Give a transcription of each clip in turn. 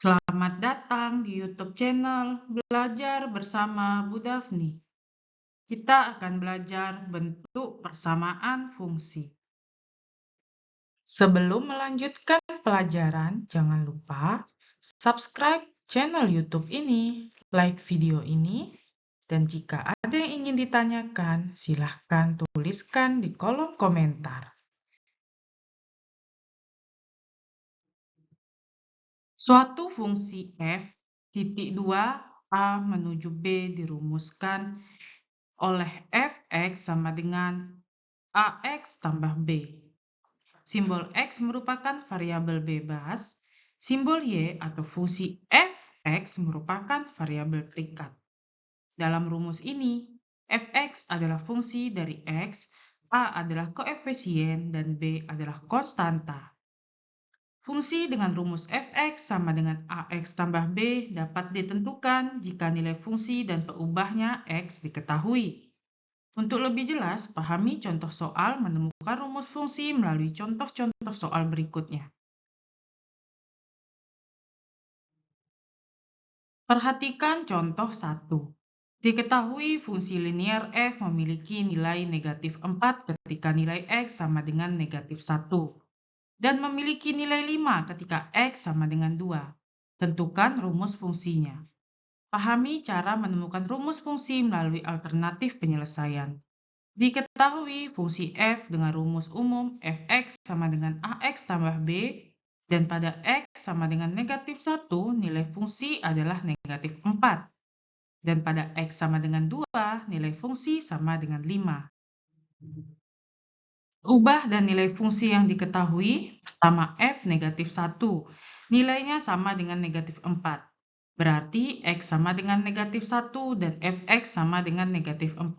Selamat datang di YouTube channel Belajar Bersama Bu Daphne. Kita akan belajar bentuk persamaan fungsi. Sebelum melanjutkan pelajaran, jangan lupa subscribe channel YouTube ini, like video ini, dan jika ada yang ingin ditanyakan, silahkan tuliskan di kolom komentar. Suatu fungsi f titik 2 a menuju b dirumuskan oleh fx sama dengan ax tambah b. Simbol x merupakan variabel bebas, simbol y atau fungsi fx merupakan variabel terikat. Dalam rumus ini, fx adalah fungsi dari x, a adalah koefisien, dan b adalah konstanta. Fungsi dengan rumus fx sama dengan ax tambah b dapat ditentukan jika nilai fungsi dan peubahnya x diketahui. Untuk lebih jelas, pahami contoh soal menemukan rumus fungsi melalui contoh-contoh soal berikutnya. Perhatikan contoh 1. Diketahui fungsi linear f memiliki nilai negatif 4 ketika nilai x sama dengan negatif 1. Dan memiliki nilai 5 ketika x sama dengan 2. Tentukan rumus fungsinya. Pahami cara menemukan rumus fungsi melalui alternatif penyelesaian. Diketahui fungsi f dengan rumus umum fx sama dengan ax tambah b, dan pada x sama dengan negatif 1, nilai fungsi adalah negatif 4. Dan pada x sama dengan 2, nilai fungsi sama dengan 5. Ubah dan nilai fungsi yang diketahui, pertama f negatif 1, nilainya sama dengan negatif 4. Berarti x sama dengan negatif 1 dan fx sama dengan negatif 4.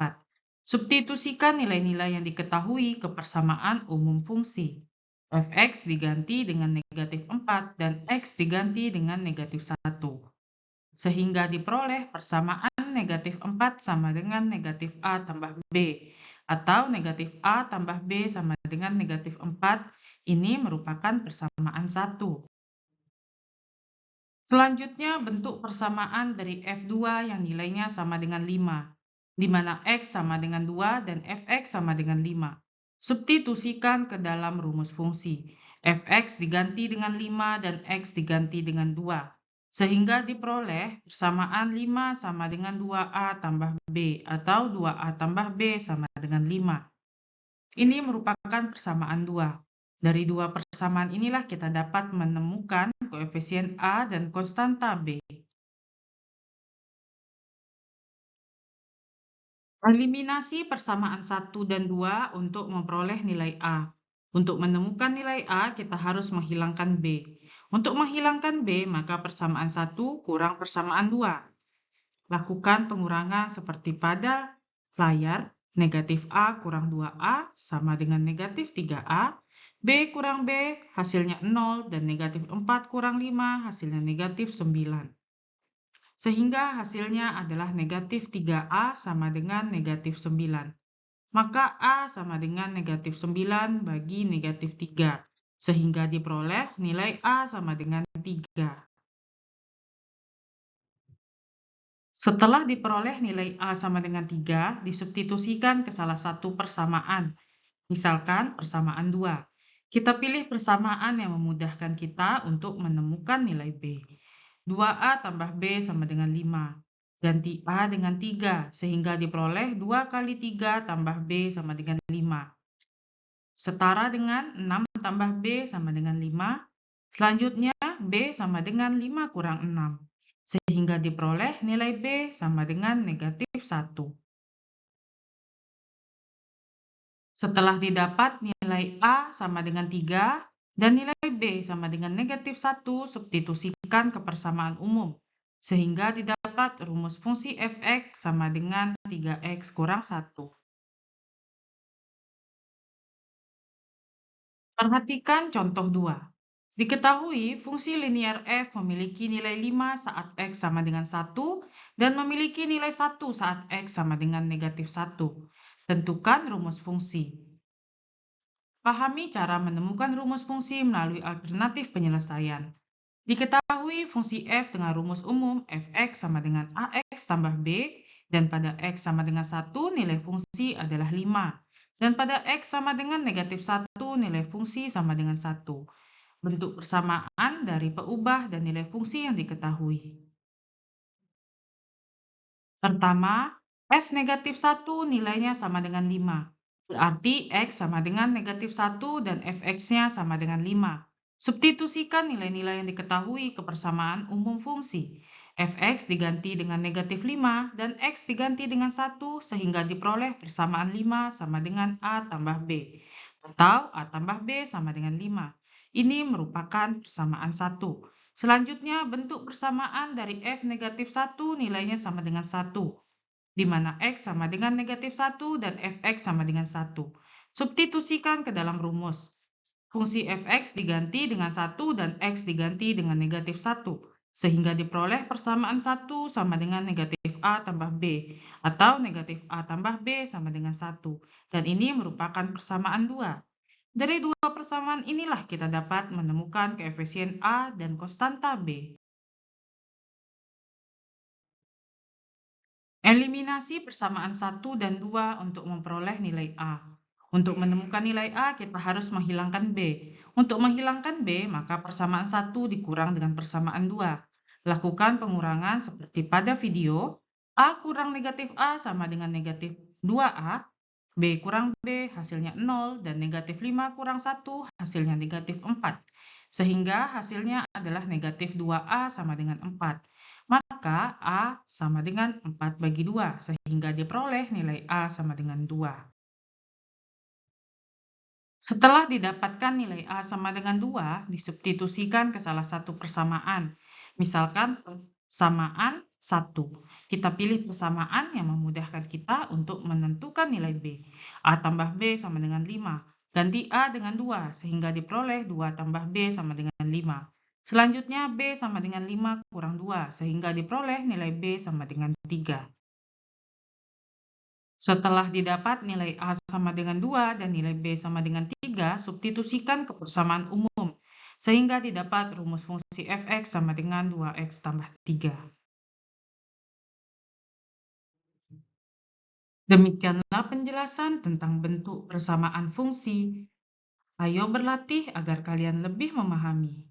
Substitusikan nilai-nilai yang diketahui ke persamaan umum fungsi. Fx diganti dengan negatif 4 dan x diganti dengan negatif 1. Sehingga diperoleh persamaan negatif 4 sama dengan negatif a tambah b, atau negatif a tambah b sama dengan negatif 4, ini merupakan persamaan 1. Selanjutnya, bentuk persamaan dari f2 yang nilainya sama dengan 5, di mana x sama dengan 2 dan fx sama dengan 5. Substitusikan ke dalam rumus fungsi. Fx diganti dengan 5 dan x diganti dengan 2. Sehingga diperoleh persamaan 5 sama dengan 2a tambah b atau 2a tambah b sama dengan 5. Ini merupakan persamaan 2. Dari dua persamaan inilah kita dapat menemukan koefisien a dan konstanta b. Eliminasi persamaan 1 dan 2 untuk memperoleh nilai a. Untuk menemukan nilai a, kita harus menghilangkan b. Untuk menghilangkan b, maka persamaan 1 kurang persamaan 2. Lakukan pengurangan seperti pada layar. Negatif a kurang 2a sama dengan negatif 3a. B kurang b hasilnya 0 dan negatif 4 kurang 5 hasilnya negatif 9. Sehingga hasilnya adalah negatif 3a sama dengan negatif 9. Maka a sama dengan negatif 9 bagi negatif 3. Sehingga diperoleh nilai a sama dengan 3. Setelah diperoleh nilai a sama dengan 3, disubstitusikan ke salah satu persamaan. Misalkan persamaan 2. Kita pilih persamaan yang memudahkan kita untuk menemukan nilai b. 2a tambah b sama dengan 5. Ganti a dengan 3, sehingga diperoleh 2 kali 3 tambah b sama dengan 5. Setara dengan 6 tambah b sama dengan 5. Selanjutnya, b sama dengan 5 kurang 6. Sehingga diperoleh nilai b sama dengan negatif 1. Setelah didapat nilai a sama dengan 3 dan nilai b sama dengan negatif 1, substitusikan ke persamaan umum. Sehingga didapat rumus fungsi fx sama dengan 3x kurang 1. Perhatikan contoh 2. Diketahui fungsi linear f memiliki nilai 5 saat x sama dengan 1 dan memiliki nilai 1 saat x sama dengan negatif 1. Tentukan rumus fungsi. Pahami cara menemukan rumus fungsi melalui alternatif penyelesaian. Diketahui fungsi f dengan rumus umum fx sama dengan ax tambah b, dan pada x sama dengan 1 nilai fungsi adalah 5. Dan pada x sama dengan negatif 1 nilai fungsi sama dengan 1. Bentuk persamaan dari peubah dan nilai fungsi yang diketahui. Pertama, f negatif 1 nilainya sama dengan 5. Berarti x sama dengan negatif 1 dan fx-nya sama dengan 5. Substitusikan nilai-nilai yang diketahui ke persamaan umum fungsi. Fx diganti dengan negatif 5 dan x diganti dengan 1 sehingga diperoleh persamaan 5 sama dengan a tambah b. Atau a tambah b sama dengan 5. Ini merupakan persamaan 1. Selanjutnya, bentuk persamaan dari f negatif 1 nilainya sama dengan 1, di mana x sama dengan negatif 1 dan fx sama dengan 1. Substitusikan ke dalam rumus. Fungsi fx diganti dengan 1 dan x diganti dengan negatif 1, sehingga diperoleh persamaan 1 sama dengan negatif a tambah b, atau negatif a tambah b sama dengan 1. Dan ini merupakan persamaan 2. Dari dua persamaan inilah kita dapat menemukan koefisien a dan konstanta b. Eliminasi persamaan 1 dan 2 untuk memperoleh nilai A. Untuk menemukan nilai A, kita harus menghilangkan B. Untuk menghilangkan B, maka persamaan 1 dikurang dengan persamaan 2. Lakukan pengurangan seperti pada video. A kurang negatif A sama dengan negatif 2A. B kurang B hasilnya 0 dan negatif 5 kurang 1 hasilnya negatif 4. Sehingga hasilnya adalah negatif 2A sama dengan 4. Maka A sama dengan 4 bagi 2, sehingga diperoleh nilai A sama dengan 2. Setelah didapatkan nilai A sama dengan 2, disubstitusikan ke salah satu persamaan. Misalkan persamaan 1. Kita pilih persamaan yang memudahkan kita untuk menentukan nilai B. A tambah B sama dengan 5. Ganti A dengan 2, sehingga diperoleh 2 tambah B sama dengan 5. Selanjutnya B sama dengan 5 kurang 2, sehingga diperoleh nilai B sama dengan 3. Setelah didapat nilai A sama dengan 2 dan nilai B sama dengan 3, substitusikan ke persamaan umum, sehingga didapat rumus fungsi fx sama dengan 2x tambah 3. Demikianlah penjelasan tentang bentuk persamaan fungsi. Ayo berlatih agar kalian lebih memahami.